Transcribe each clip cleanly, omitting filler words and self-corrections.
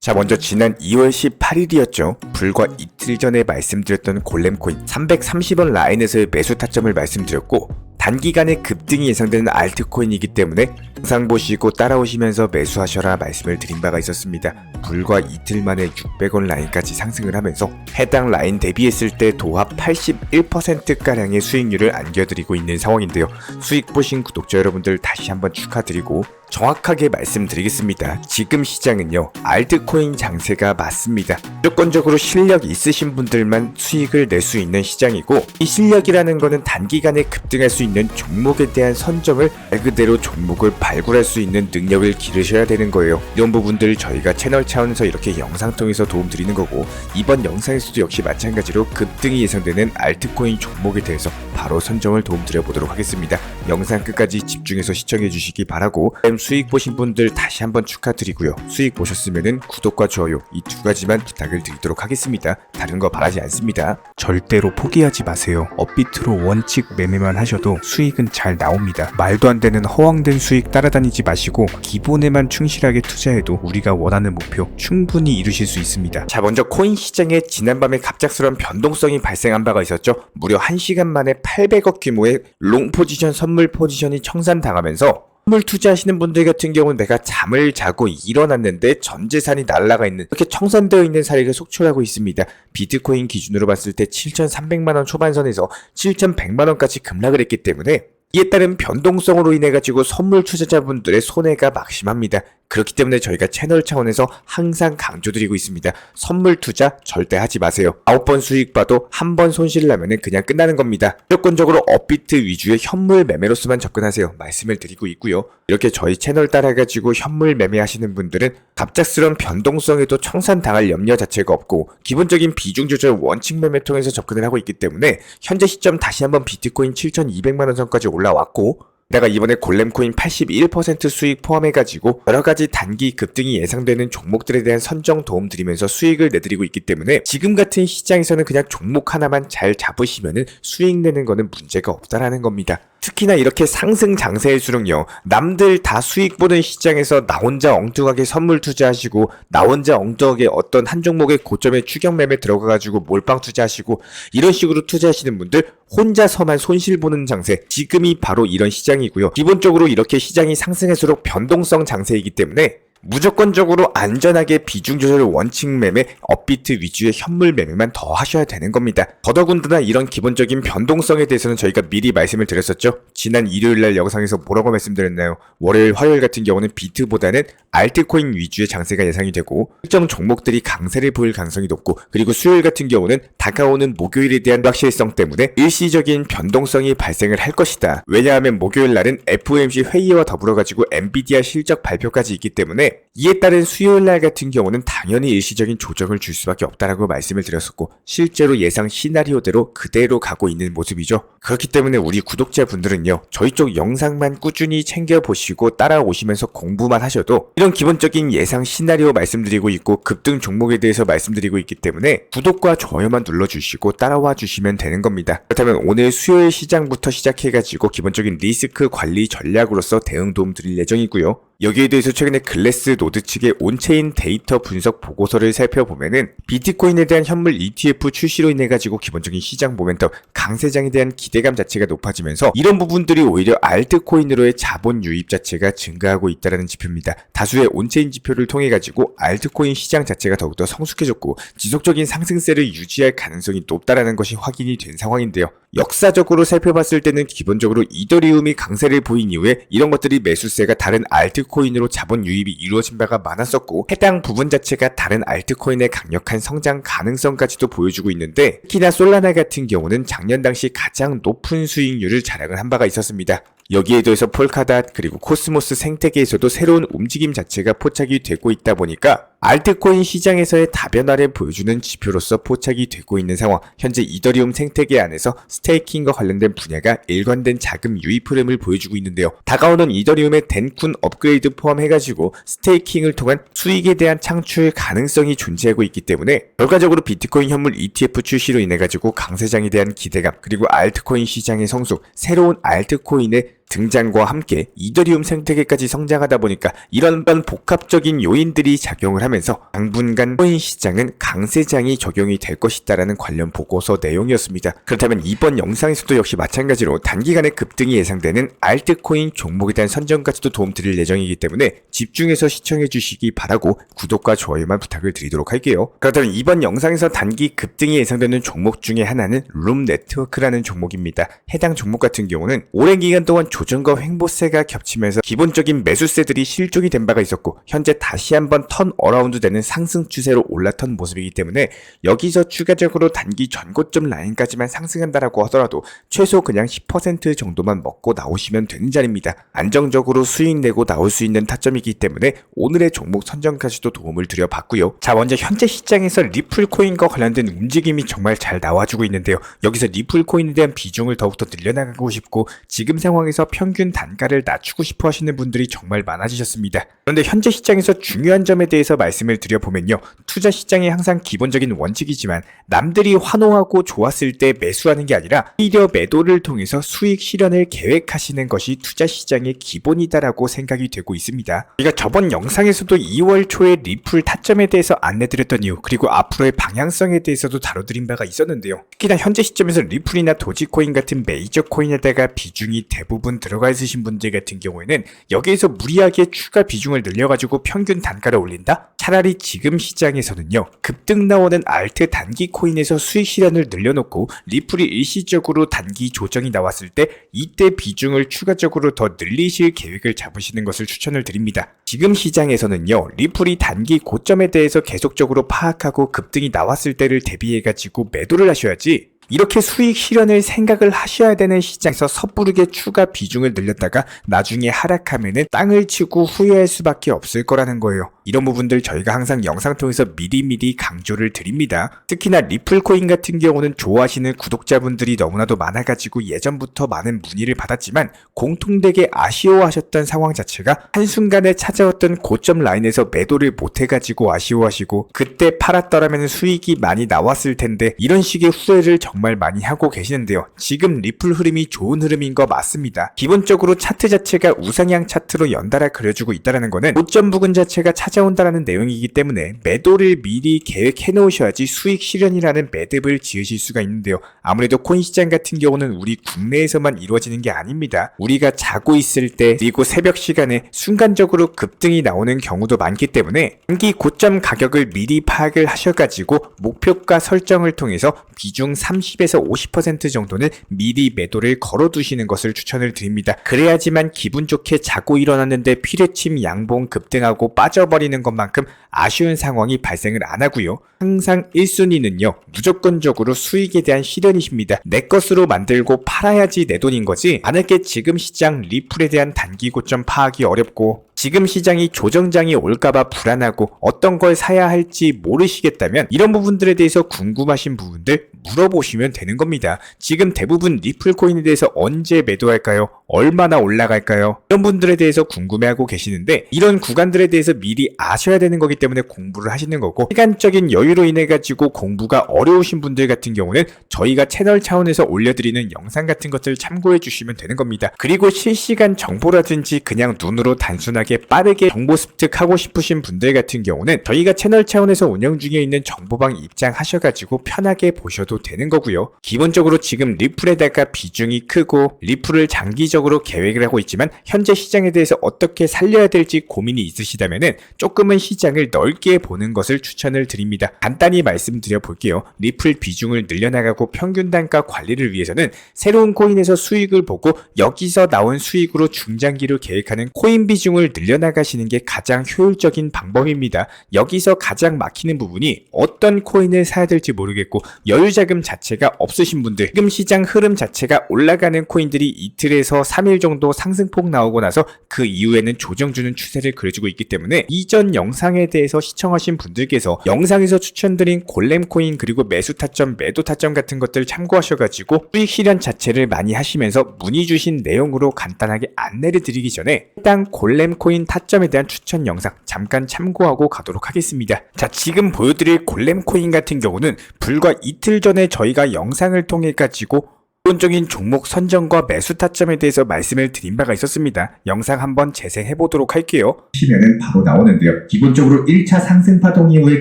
자, 먼저 지난 2월 18일이었죠. 불과 이틀 전에 말씀드렸던 골렘코인 330원 라인에서의 매수 타점을 말씀드렸고, 단기간에 급등이 예상되는 알트코인이기 때문에 영상 보시고 따라오시면서 매수하셔라 말씀을 드린 바가 있었습니다. 불과 이틀 만에 600원 라인까지 상승을 하면서 해당 라인 대비했을 때 도합 81%가량의 수익률을 안겨드리고 있는 상황인데요. 수익 보신 구독자 여러분들 다시 한번 축하드리고 정확하게 말씀드리겠습니다. 지금 시장은요, 알트코인 장세가 맞습니다. 무조건적으로 실력 있으신 분들만 수익을 낼 수 있는 시장이고, 이 실력이라는 거는 단기간에 급등할 수 있는 종목에 대한 선정을 말 그대로 종목을 발굴할 수 있는 능력을 기르셔야 되는 거예요. 이런 부분들 저희가 채널 차원에서 이렇게 영상 통해서 도움 드리는 거고, 이번 영상에서도 역시 마찬가지로 급등이 예상되는 알트코인 종목에 대해서 바로 선정을 도움 드려보도록 하겠습니다. 영상 끝까지 집중해서 시청해 주시기 바라고, 수익 보신 분들 다시 한번 축하드리고요. 수익 보셨으면 구독과 좋아요 이 두 가지만 부탁을 드리도록 하겠습니다. 다른 거 바라지 않습니다. 절대로 포기하지 마세요. 업비트로 원칙 매매만 하셔도 수익은 잘 나옵니다. 말도 안 되는 허황된 수익 따라다니지 마시고 기본에만 충실하게 투자해도 우리가 원하는 목표 충분히 이루실 수 있습니다. 자, 먼저 코인 시장에 지난밤에 갑작스러운 변동성이 발생한 바가 있었죠. 무려 1시간 만에 800억 규모의 롱 포지션 선물 포지션이 청산당하면서 선물 투자하시는 분들 같은 경우는 내가 잠을 자고 일어났는데 전 재산이 날아가 있는, 이렇게 청산되어 있는 사례가 속출하고 있습니다. 비트코인 기준으로 봤을 때 7,300만원 초반선에서 7,100만원까지 급락을 했기 때문에 이에 따른 변동성으로 인해 가지고 선물 투자자분들의 손해가 막심합니다. 그렇기 때문에 저희가 채널 차원에서 항상 강조드리고 있습니다. 선물 투자 절대 하지 마세요. 9번 수익 봐도 한 번 손실 나면 그냥 끝나는 겁니다. 무조건적으로 업비트 위주의 현물 매매로서만 접근하세요 말씀을 드리고 있고요. 이렇게 저희 채널 따라가지고 현물 매매하시는 분들은 갑작스러운 변동성에도 청산당할 염려 자체가 없고, 기본적인 비중 조절 원칙 매매 통해서 접근을 하고 있기 때문에 현재 시점 다시 한번 비트코인 7,200만원 선까지 올라왔고, 내가 이번에 골렘코인 81% 수익 포함해가지고 여러가지 단기 급등이 예상되는 종목들에 대한 선정 도움 드리면서 수익을 내드리고 있기 때문에 지금 같은 시장에서는 그냥 종목 하나만 잘 잡으시면은 수익 내는 거는 문제가 없다라는 겁니다. 특히나 이렇게 상승 장세일수록요, 남들 다 수익 보는 시장에서 나 혼자 엉뚱하게 선물 투자하시고, 나 혼자 엉뚱하게 어떤 한 종목의 고점에 추격 매매 들어가가지고 몰빵 투자하시고, 이런 식으로 투자하시는 분들 혼자서만 손실 보는 장세, 지금이 바로 이런 시장이고요. 기본적으로 이렇게 시장이 상승할수록 변동성 장세이기 때문에 무조건적으로 안전하게 비중 조절 원칙 매매, 업비트 위주의 현물 매매만 더 하셔야 되는 겁니다. 더더군다나 이런 기본적인 변동성에 대해서는 저희가 미리 말씀을 드렸었죠. 지난 일요일날 영상에서 뭐라고 말씀드렸나요? 월요일, 화요일 같은 경우는 비트보다는 알트코인 위주의 장세가 예상이 되고, 특정 종목들이 강세를 보일 가능성이 높고, 그리고 수요일 같은 경우는 다가오는 목요일에 대한 확실성 때문에 일시적인 변동성이 발생을 할 것이다. 왜냐하면 목요일 날은 FOMC 회의와 더불어 가지고 엔비디아 실적 발표까지 있기 때문에 이에 따른 수요일날 같은 경우는 당연히 일시적인 조정을 줄 수밖에 없다라고 말씀을 드렸었고, 실제로 예상 시나리오대로 그대로 가고 있는 모습이죠. 그렇기 때문에 우리 구독자분들은요, 저희 쪽 영상만 꾸준히 챙겨보시고 따라오시면서 공부만 하셔도 이런 기본적인 예상 시나리오 말씀드리고 있고 급등 종목에 대해서 말씀드리고 있기 때문에 구독과 좋아요만 눌러주시고 따라와 주시면 되는 겁니다. 그렇다면 오늘 수요일 시장부터 시작해가지고 기본적인 리스크 관리 전략으로서 대응 도움 드릴 예정이고요. 여기에 대해서 최근에 글래스 노드 측의 온체인 데이터 분석 보고서를 살펴보면은 비트코인에 대한 현물 ETF 출시로 인해 가지고 기본적인 시장 모멘텀, 강세장에 대한 기대감 자체가 높아지면서 이런 부분들이 오히려 알트코인으로의 자본 유입 자체가 증가하고 있다는 지표입니다. 다수의 온체인 지표를 통해 가지고 알트코인 시장 자체가 더욱더 성숙해졌고 지속적인 상승세를 유지할 가능성이 높다라는 것이 확인이 된 상황인데요. 역사적으로 살펴봤을 때는 기본적으로 이더리움이 강세를 보인 이후에 이런 것들이 매수세가 다른 알트코인으로 자본 유입이 이루어진 바가 많았었고, 해당 부분 자체가 다른 알트코인의 강력한 성장 가능성까지도 보여주고 있는데, 특히나 솔라나 같은 경우는 작년 당시 가장 높은 수익률을 자랑을 한 바가 있었습니다. 여기에 더해서 폴카닷 그리고 코스모스 생태계에서도 새로운 움직임 자체가 포착이 되고 있다 보니까 알트코인 시장에서의 다변화를 보여주는 지표로서 포착이 되고 있는 상황. 현재 이더리움 생태계 안에서 스테이킹과 관련된 분야가 일관된 자금 유입 흐름을 보여주고 있는데요. 다가오는 이더리움의 덴쿤 업그레이드 포함해가지고 스테이킹을 통한 수익에 대한 창출 가능성이 존재하고 있기 때문에 결과적으로 비트코인 현물 ETF 출시로 인해가지고 강세장에 대한 기대감, 그리고 알트코인 시장의 성숙, 새로운 알트코인의 등장과 함께 이더리움 생태계까지 성장하다 보니까 이런 복합적인 요인들이 작용을 하면서 당분간 코인 시장은 강세장이 적용이 될 것이다라는 관련 보고서 내용이었습니다. 그렇다면 이번 영상에서도 역시 마찬가지로 단기간에 급등이 예상되는 알트코인 종목에 대한 선정까지도 도움드릴 예정이기 때문에 집중해서 시청해 주시기 바라고 구독과 좋아요만 부탁을 드리도록 할게요. 그렇다면 이번 영상에서 단기 급등이 예상되는 종목 중에 하나는 룸네트워크라는 종목입니다. 해당 종목 같은 경우는 오랜 기간 동안 조정과 횡보세가 겹치면서 기본적인 매수세들이 실종이 된 바가 있었고 현재 다시 한번 턴 어라운드 되는 상승 추세로 올라탄 모습이기 때문에 여기서 추가적으로 단기 전고점 라인까지만 상승한다라고 하더라도 최소 그냥 10% 정도만 먹고 나오시면 되는 자리입니다. 안정적으로 수익 내고 나올 수 있는 타점이기 때문에 오늘의 종목 선정까지도 도움을 드려봤고요. 자, 먼저 현재 시장에서 리플 코인과 관련된 움직임이 정말 잘 나와주고 있는데요. 여기서 리플 코인에 대한 비중을 더욱더 늘려나가고 싶고 지금 상황에서 평균 단가를 낮추고 싶어 하시는 분들이 정말 많아지셨습니다. 그런데 현재 시장에서 중요한 점에 대해서 말씀을 드려보면요. 투자 시장의 항상 기본적인 원칙이지만 남들이 환호하고 좋았을 때 매수하는 게 아니라 오히려 매도를 통해서 수익 실현을 계획하시는 것이 투자 시장의 기본이다라고 생각이 되고 있습니다. 우리가 저번 영상에서도 2월 초에 리플 타점에 대해서 안내드렸던 이유 그리고 앞으로의 방향성에 대해서도 다뤄드린 바가 있었는데요. 특히나 현재 시점에서 리플이나 도지코인 같은 메이저 코인에다가 비중이 대부분 들어가 있으신 분들 같은 경우에는 여기에서 무리하게 추가 비중을 늘려가지고 평균 단가를 올린다? 차라리 지금 시장에서는요. 급등 나오는 알트 단기 코인에서 수익 실현을 늘려놓고 리플이 일시적으로 단기 조정이 나왔을 때 이때 비중을 추가적으로 더 늘리실 계획을 잡으시는 것을 추천을 드립니다. 지금 시장에서는요. 리플이 단기 고점에 대해서 계속적으로 파악하고 급등이 나왔을 때를 대비해가지고 매도를 하셔야지 이렇게 수익 실현을 생각을 하셔야 되는 시장에서 섣부르게 추가 비중을 늘렸다가 나중에 하락하면은 땅을 치고 후회할 수밖에 없을 거라는 거예요. 이런 부분들 저희가 항상 영상 통해서 미리미리 강조를 드립니다. 특히나 리플코인 같은 경우는 좋아하시는 구독자분들이 너무나도 많아가지고 예전부터 많은 문의를 받았지만 공통되게 아쉬워하셨던 상황 자체가 한순간에 찾아왔던 고점 라인에서 매도를 못해가지고 아쉬워하시고 그때 팔았더라면 수익이 많이 나왔을 텐데 이런 식의 후회를 정말 많이 하고 계시는데요. 지금 리플 흐름이 좋은 흐름인 거 맞습니다. 기본적으로 차트 자체가 우상향 차트로 연달아 그려주고 있다는 거는 고점 부근 자체가 찾아온다라는 내용이기 때문에 매도를 미리 계획해 놓으셔야지 수익 실현이라는 매듭을 지으실 수가 있는데요. 아무래도 코인 시장 같은 경우는 우리 국내에서만 이루어지는 게 아닙니다. 우리가 자고 있을 때 그리고 새벽 시간에 순간적으로 급등이 나오는 경우도 많기 때문에 단기 고점 가격을 미리 파악을 하셔가지고 목표가 설정을 통해서 비중 30에서 50% 정도는 미리 매도를 걸어두시는 것을 추천을 드립니다. 그래야지만 기분 좋게 자고 일어났는데 피뢰침 양봉 급등하고 빠져버리는 것만큼 아쉬운 상황이 발생을 안 하고요. 항상 1순위는요. 무조건적으로 수익에 대한 실현이십니다. 내 것으로 만들고 팔아야지 내 돈인 거지. 만약에 지금 시장 리플에 대한 단기 고점 파악이 어렵고 지금 시장이 조정장이 올까봐 불안하고 어떤 걸 사야 할지 모르시겠다면 이런 부분들에 대해서 궁금하신 부분들 물어보시면 되는 겁니다. 지금 대부분 리플 코인에 대해서 언제 매도할까요? 얼마나 올라갈까요? 이런 분들에 대해서 궁금해하고 계시는데 이런 구간들에 대해서 미리 아셔야 되는 거기 때문에 공부를 하시는 거고 시간적인 여유로 인해 가지고 공부가 어려우신 분들 같은 경우는 저희가 채널 차원에서 올려드리는 영상 같은 것들 참고해 주시면 되는 겁니다. 그리고 실시간 정보라든지 그냥 눈으로 단순하게 빠르게 정보 습득하고 싶으신 분들 같은 경우는 저희가 채널 차원에서 운영 중에 있는 정보방 입장하셔가지고 편하게 보셔도 되는 거고요. 기본적으로 지금 리플에다가 비중이 크고 리플을 장기적으로 계획을 하고 있지만 현재 시장에 대해서 어떻게 살려야 될지 고민이 있으시다면은 조금은 시장을 넓게 보는 것을 추천을 드립니다. 간단히 말씀드려 볼게요. 리플 비중을 늘려나가고 평균 단가 관리를 위해서는 새로운 코인에서 수익을 보고 여기서 나온 수익으로 중장기로 계획하는 코인 비중을 늘려나가시는 게 가장 효율적인 방법입니다. 여기서 가장 막히는 부분이 어떤 코인을 사야 될지 모르겠고 여유자금 자체가 없으신 분들 지금 시장 흐름 자체가 올라가는 코인들이 이틀에서 3일 정도 상승폭 나오고 나서 그 이후에는 조정주는 추세를 그려주고 있기 때문에 이전 영상에 대해서 시청하신 분들께서 영상에서 추천드린 골렘코인 그리고 매수 타점, 매도 타점 같은 것들 참고하셔가지고 수익 실현 자체를 많이 하시면서 문의 주신 내용으로 간단하게 안내를 드리기 전에 일단 골렘코인 타점에 대한 추천 영상 잠깐 참고하고 가도록 하겠습니다. 자, 지금 보여드릴 골렘코인 같은 경우는 불과 이틀 전에 저희가 영상을 통해 가지고 기본적인 종목 선정과 매수 타점에 대해서 말씀을 드린 바가 있었습니다. 영상 한번 재생해보도록 할게요. 보시면은 바로 나오는데요. 기본적으로 1차 상승 파동 이후에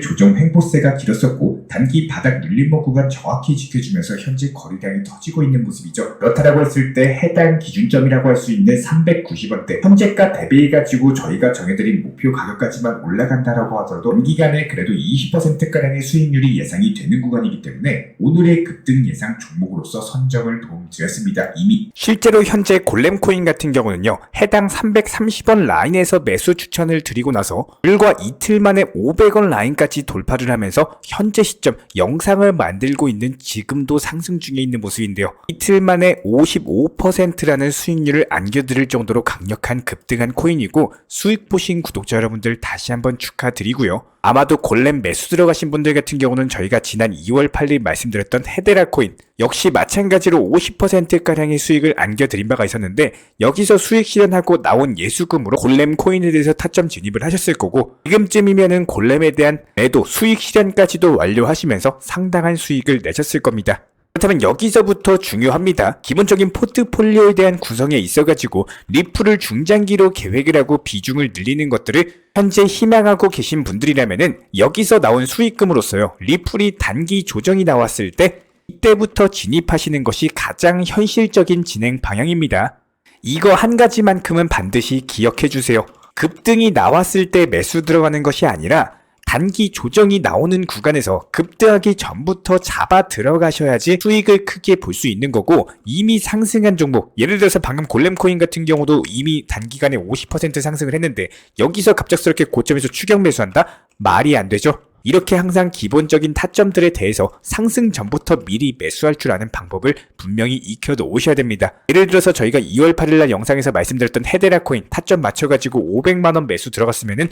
조정 횡보세가 길었었고 단기 바닥 눌림목 구간 정확히 지켜주면서 현재 거래량이 터지고 있는 모습이죠. 그렇다라고 했을 때 해당 기준점이라고 할 수 있는 390원대 현재가 대비해가지고 저희가 정해드린 목표 가격까지만 올라간다라고 하더라도短기간에 그래도 20%가량의 수익률이 예상이 되는 구간이기 때문에 오늘의 급등 예상 종목으로서 선정을 도움드렸습니다. 이미 실제로 현재 골렘코인 같은 경우는요, 해당 330원 라인에서 매수 추천을 드리고 나서 불과 이틀 만에 500원 라인까지 돌파를 하면서 현재 시점 영상을 만들고 있는 지금도 상승 중에 있는 모습인데요. 이틀 만에 55%라는 수익률을 안겨드릴 정도로 강력한 급등한 코인이고, 수익 보신 구독자 여러분들 다시 한번 축하드리고요. 아마도 골렘 매수 들어가신 분들 같은 경우는 저희가 지난 2월 8일 말씀드렸던 헤데라 코인 역시 마찬가지로 50%가량의 수익을 안겨드린 바가 있었는데, 여기서 수익 실현하고 나온 예수금으로 골렘 코인에 대해서 타점 진입을 하셨을 거고, 지금쯤이면은 골렘에 대한 매도 수익 실현까지도 완료하시면서 상당한 수익을 내셨을 겁니다. 그렇다면 여기서부터 중요합니다. 기본적인 포트폴리오에 대한 구성에 있어가지고 리플을 중장기로 계획을 하고 비중을 늘리는 것들을 현재 희망하고 계신 분들이라면은 여기서 나온 수익금으로서요, 리플이 단기 조정이 나왔을 때 이때부터 진입하시는 것이 가장 현실적인 진행 방향입니다. 이거 한 가지만큼은 반드시 기억해 주세요. 급등이 나왔을 때 매수 들어가는 것이 아니라 단기 조정이 나오는 구간에서 급등하기 전부터 잡아 들어가셔야지 수익을 크게 볼 수 있는 거고, 이미 상승한 종목, 예를 들어서 방금 골렘코인 같은 경우도 이미 단기간에 50% 상승을 했는데 여기서 갑작스럽게 고점에서 추격 매수한다? 말이 안 되죠. 이렇게 항상 기본적인 타점들에 대해서 상승 전부터 미리 매수할 줄 아는 방법을 분명히 익혀 놓으셔야 됩니다. 예를 들어서 저희가 2월 8일날 영상에서 말씀드렸던 헤데라 코인 타점 맞춰가지고 500만원 매수 들어갔으면은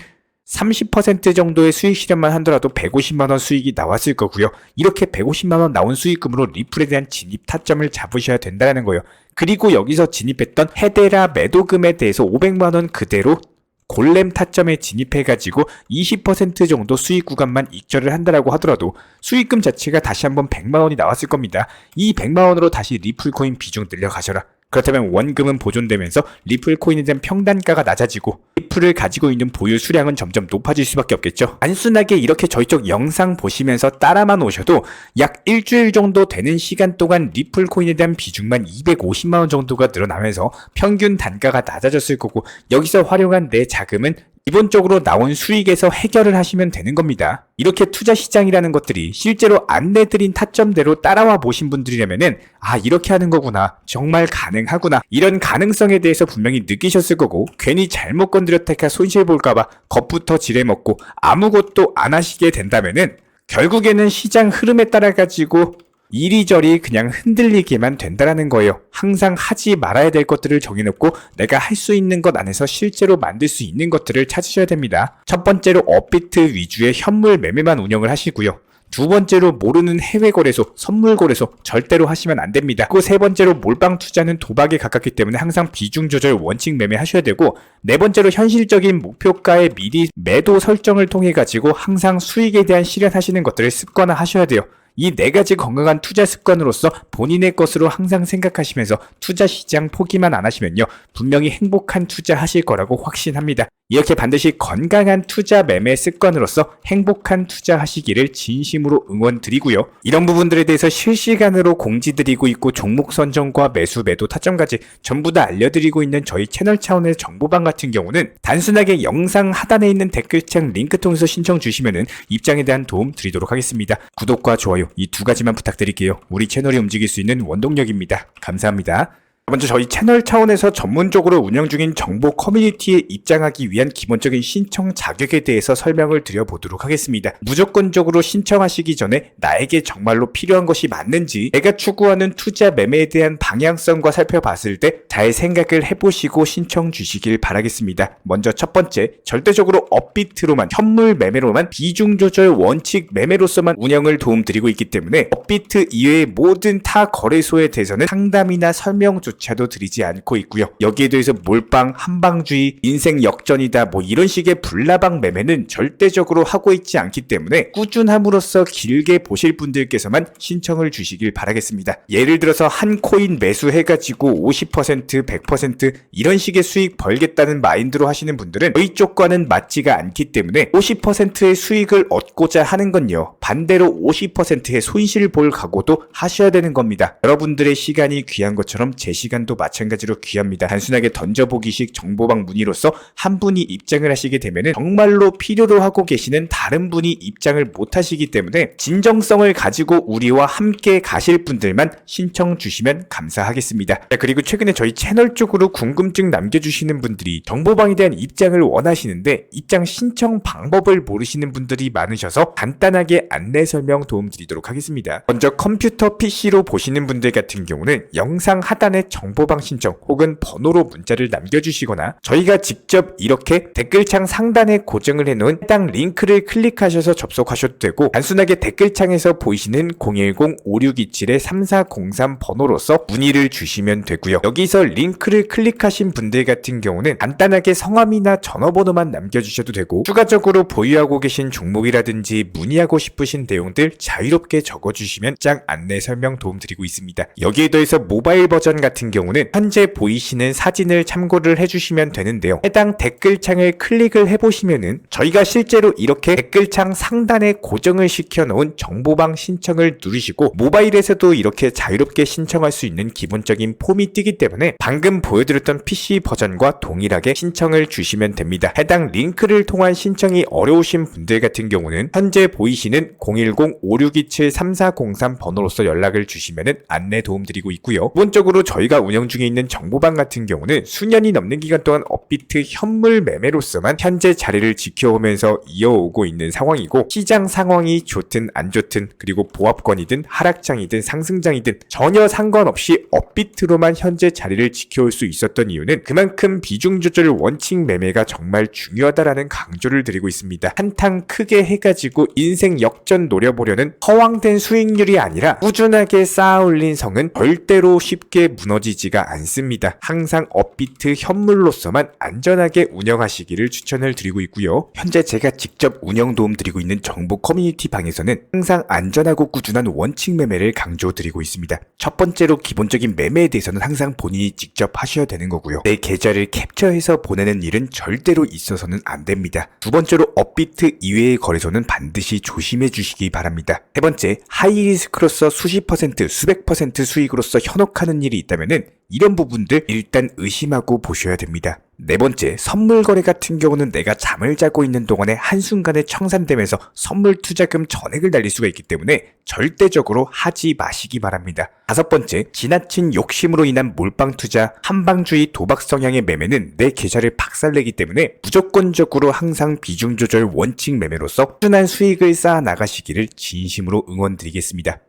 30% 정도의 수익 실현만 하더라도 150만원 수익이 나왔을 거고요. 이렇게 150만원 나온 수익금으로 리플에 대한 진입 타점을 잡으셔야 된다는 거예요. 그리고 여기서 진입했던 헤데라 매도금에 대해서 500만원 그대로 골렘 타점에 진입해가지고 20% 정도 수익 구간만 익절을 한다라고 하더라도 수익금 자체가 다시 한번 100만원이 나왔을 겁니다. 이 100만원으로 다시 리플 코인 비중 늘려가셔라. 그렇다면 원금은 보존되면서 리플 코인에 대한 평단가가 낮아지고 리플을 가지고 있는 보유 수량은 점점 높아질 수밖에 없겠죠. 단순하게 이렇게 저희 쪽 영상 보시면서 따라만 오셔도 약 일주일 정도 되는 시간 동안 리플 코인에 대한 비중만 250만원 정도가 늘어나면서 평균 단가가 낮아졌을 거고, 여기서 활용한 내 자금은 기본적으로 나온 수익에서 해결을 하시면 되는 겁니다. 이렇게 투자 시장이라는 것들이 실제로 안내드린 타점대로 따라와 보신 분들이라면은 이렇게 하는 거구나, 정말 가능하구나, 이런 가능성에 대해서 분명히 느끼셨을 거고, 괜히 잘못 건드렸다가 손실 볼까봐 겁부터 지레먹고 아무것도 안 하시게 된다면은 결국에는 시장 흐름에 따라 가지고 이리저리 그냥 흔들리게만 된다라는 거예요. 항상 하지 말아야 될 것들을 정해놓고 내가 할 수 있는 것 안에서 실제로 만들 수 있는 것들을 찾으셔야 됩니다. 첫 번째로 업비트 위주의 현물 매매만 운영을 하시고요. 두 번째로 모르는 해외 거래소, 선물 거래소 절대로 하시면 안 됩니다. 그리고 세 번째로 몰빵 투자는 도박에 가깝기 때문에 항상 비중 조절 원칙 매매 하셔야 되고, 네 번째로 현실적인 목표가에 미리 매도 설정을 통해 가지고 항상 수익에 대한 실현하시는 것들을 습관화 하셔야 돼요. 이 네 가지 건강한 투자 습관으로서 본인의 것으로 항상 생각하시면서 투자 시장 포기만 안 하시면요, 분명히 행복한 투자 하실 거라고 확신합니다. 이렇게 반드시 건강한 투자 매매 습관으로서 행복한 투자 하시기를 진심으로 응원드리고요. 이런 부분들에 대해서 실시간으로 공지드리고 있고, 종목 선정과 매수 매도 타점까지 전부 다 알려드리고 있는 저희 채널 차원의 정보방 같은 경우는 단순하게 영상 하단에 있는 댓글창 링크 통해서 신청 주시면은 입장에 대한 도움 드리도록 하겠습니다. 구독과 좋아요 이 두 가지만 부탁드릴게요. 우리 채널이 움직일 수 있는 원동력입니다. 감사합니다. 먼저 저희 채널 차원에서 전문적으로 운영 중인 정보 커뮤니티에 입장하기 위한 기본적인 신청 자격에 대해서 설명을 드려보도록 하겠습니다. 무조건적으로 신청하시기 전에 나에게 정말로 필요한 것이 맞는지, 내가 추구하는 투자 매매에 대한 방향성과 살펴봤을 때 잘 생각을 해보시고 신청 주시길 바라겠습니다. 먼저 첫 번째, 절대적으로 업비트로만, 현물 매매로만, 비중 조절 원칙 매매로서만 운영을 도움드리고 있기 때문에 업비트 이외의 모든 타 거래소에 대해서는 상담이나 설명조차 조차도 드리지 않고 있고요. 여기에 대해서 몰빵, 한방주의, 인생 역전이다 뭐 이런 식의 불나방 매매는 절대적으로 하고 있지 않기 때문에 꾸준함으로써 길게 보실 분들께서만 신청을 주시길 바라겠습니다. 예를 들어서 한 코인 매수해가지고 50%, 100% 이런 식의 수익 벌겠다는 마인드로 하시는 분들은 저희 쪽과는 맞지가 않기 때문에 50%의 수익을 얻고자 하는 건요, 반대로 50%의 손실을 볼 각오도 하셔야 되는 겁니다. 여러분들의 시간이 귀한 것처럼 제 시간도 마찬가지로 귀합니다. 단순하게 던져보기식 정보방 문의로서 한 분이 입장을 하시게 되면은 정말로 필요로 하고 계시는 다른 분이 입장을 못 하시기 때문에 진정성을 가지고 우리와 함께 가실 분들만 신청 주시면 감사하겠습니다. 자, 그리고 최근에 저희 채널 쪽으로 궁금증 남겨주시는 분들이 정보방에 대한 입장을 원하시는데 입장 신청 방법을 모르시는 분들이 많으셔서 간단하게 안내 설명 도움드리도록 하겠습니다. 먼저 컴퓨터 PC로 보시는 분들 같은 경우는 영상 하단에 정보방 신청 혹은 번호로 문자를 남겨주시거나 저희가 직접 이렇게 댓글창 상단에 고정을 해놓은 해당 링크를 클릭하셔서 접속하셔도 되고, 단순하게 댓글창에서 보이시는 010-5627-3403 번호로서 문의를 주시면 되고요. 여기서 링크를 클릭하신 분들 같은 경우는 간단하게 성함이나 전화번호만 남겨주셔도 되고, 추가적으로 보유하고 계신 종목이라든지 문의하고 싶으신 내용들 자유롭게 적어주시면 짝 안내 설명 도움드리고 있습니다. 여기에 더해서 모바일 버전 같은 경우는 현재 보이시는 사진을 참고를 해주시면 되는데요. 해당 댓글창을 클릭을 해보시면은 저희가 실제로 이렇게 댓글창 상단에 고정을 시켜놓은 정보방 신청을 누르시고 모바일에서도 이렇게 자유롭게 신청할 수 있는 기본적인 폼이 뜨기 때문에 방금 보여드렸던 PC 버전과 동일하게 신청을 주시면 됩니다. 해당 링크를 통한 신청이 어려우신 분들 같은 경우는 현재 보이시는 010-5627-3403 번호로서 연락을 주시면 안내 도움드리고 있고요. 기본적으로 저희가 운영 중에 있는 정보방 같은 경우는 수년이 넘는 기간 동안 업비트 현물 매매로서만 현재 자리를 지켜오면서 이어오고 있는 상황이고, 시장 상황이 좋든 안 좋든 그리고 보합권이든 하락장이든 상승장이든 전혀 상관없이 업비트로만 현재 자리를 지켜올 수 있었던 이유는 그만큼 비중 조절 원칙 매매가 정말 중요하다라는 강조를 드리고 있습니다. 한탕 크게 해가지고 인생 역전 노려보려는 허황된 수익률이 아니라 꾸준하게 쌓아 올린 성은 절대로 쉽게 무너지지가 않습니다. 항상 업비트 현물로서만 안전하게 운영하시기를 추천을 드리고 있고요. 현재 제가 직접 운영 도움 드리고 있는 정보 커뮤니티 방에서는 항상 안전하고 꾸준한 원칙 매매를 강조드리고 있습니다. 첫 번째로 기본적인 매매에 대해서는 항상 본인이 직접 하셔야 되는 거고요. 내 계좌를 캡처해서 보내는 일은 절대로 있어서는 안 됩니다. 두 번째로 업비트 이외의 거래소는 반드시 조심해 주시기 바랍니다. 세 번째, 하이리스크로서 수십 퍼센트, 수백 퍼센트 수익으로서 현혹하는 일이 있다면은 이런 부분들 일단 의심하고 보셔야 됩니다. 네 번째, 선물 거래 같은 경우는 내가 잠을 자고 있는 동안에 한순간에 청산되면서 선물 투자금 전액을 날릴 수가 있기 때문에 절대적으로 하지 마시기 바랍니다. 다섯 번째, 지나친 욕심으로 인한 몰빵 투자, 한방주의 도박 성향의 매매는 내 계좌를 박살내기 때문에 무조건적으로 항상 비중 조절 원칙 매매로서 꾸준한 수익을 쌓아 나가시기를 진심으로 응원드리겠습니다.